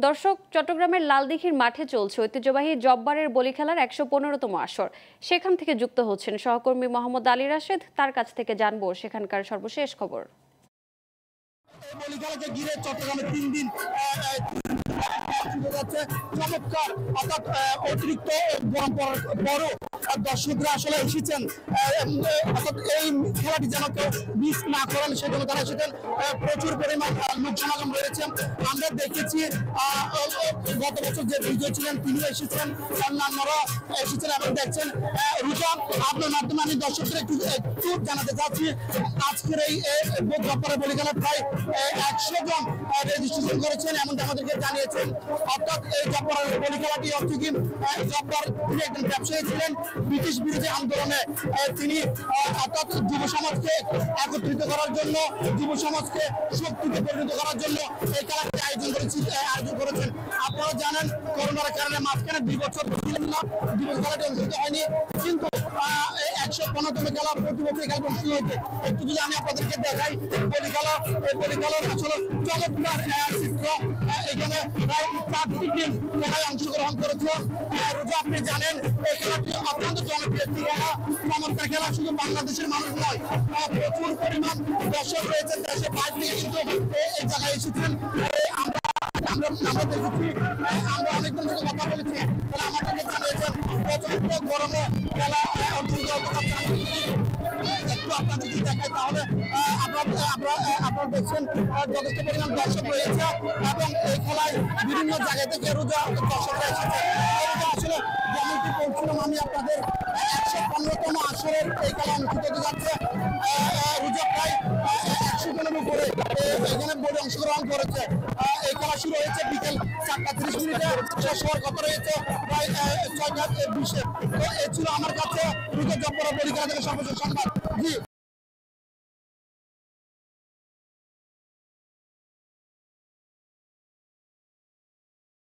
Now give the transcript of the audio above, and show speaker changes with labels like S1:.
S1: দর্শক, চট্টগ্রামের লালদিঘির মাঠে চলছে ঐতিহ্যবাহী জব্বারের বলি খেলার ১১৫তম আসর। সেখান থেকে যুক্ত হচ্ছেন সহকর্মী মোহাম্মদ আলী রাশেদ। তার কাছ থেকে জানবো সেখানকার সর্বশেষ খবর।
S2: বলি খেলাকে ঘিরে চট্টগ্রামে ৩ দিন যাচ্ছে চমৎকার, অর্থাৎ অতিরিক্ত গরম পড়ার পরও দর্শকরা আসলে এসেছেন, অর্থাৎ এই খেলাটি যেন কেউ মিস না করেন সেজন্য তারা এসেছেন। প্রচুর পরিমাণ লোক সমাগম রয়েছে। আমরা দেখেছি গত বছর যে বিজয় ছিলেন তিনিও এসেছেন, অন্যান্যরা এসেছেন এবং দেখছেন। রুজা, আপনার মাধ্যমে আমি দর্শকদের একটু জানাতে চাচ্ছি, আজকের এই জব্বারের বলি খেলা প্রায় ১০০ জন রেজিস্ট্রেশন করেছেন এমনটা আমাদেরকে জানিয়েছেন। অর্থাৎ এই জব্বারের বলি খেলাটি হচ্ছে কি, জব্বার তিনি একজন ব্যবসায়ী ছিলেন। ব্রিটিশ বিরোধী আন্দোলনে তিনি অর্থাৎ যুব সমাজকে একত্রিত করার জন্য, যুব সমাজকে শক্তিতে পরিণত করার জন্য এই খেলাটি আয়োজন করেছেন। আপনারা জানেন করোনার কারণে মাঝখানে ২ বছর ছিলেন না, ২ বছর খেলাটি অনুষ্ঠিত হয়নি, কিন্তু ১১৫তম খেলা প্রতি বছর খেলা অনুষ্ঠিত হয়েছে। একটু যদি আমি আপনাদেরকে দেখাই বলি খেলা, এই বলি খেলার আসলে চমৎকার চিত্র। এখানে প্রায় ৪টি টিম খেলায় অংশগ্রহণ করেছে। রোজা, আপনি জানেন এই খেলাটি অত্যন্ত জনপ্রিয় খেলা, চমৎকার খেলা। শুধু বাংলাদেশের মানুষ নয়, প্রচুর পরিমাণ দর্শক রয়েছে দেশের বাইরে থেকে কিন্তু এই জায়গায় এসেছেন। আমরা দেখেছি, আমরা অনেকদিন থেকে কথা বলেছি, তারা আমাদেরকে জানিয়েছেন প্রচন্ড গরমে খেলা একটু আপনাদের যদি দেখায় তাহলে আপনারা দেখছেন যথেষ্ট পরিমাণ দর্শক রয়েছে এবং এই খেলায় বিভিন্ন জায়গা থেকে রোজা দর্শকরা এসেছে। আসলে যেমনটি বলছিলাম আমি আপনাদের, ১১৫তম আসরের এই খেলা অনুষ্ঠিত হতে যাচ্ছে। রোজা প্রায় ১০০ জনের উপরে এখানে বোর্ডে অংশগ্রহণ করেছে। এই খেলা শুরু হয়েছে বিকেল ৪টা ৩০ শেষ হওয়ার কথা রয়েছে প্রায় ৬টা ২০। তো এ ছিল আমার কাছে রোজা জব্বারের বলি খেলা থেকে সর্বশেষ সংবাদ। জি।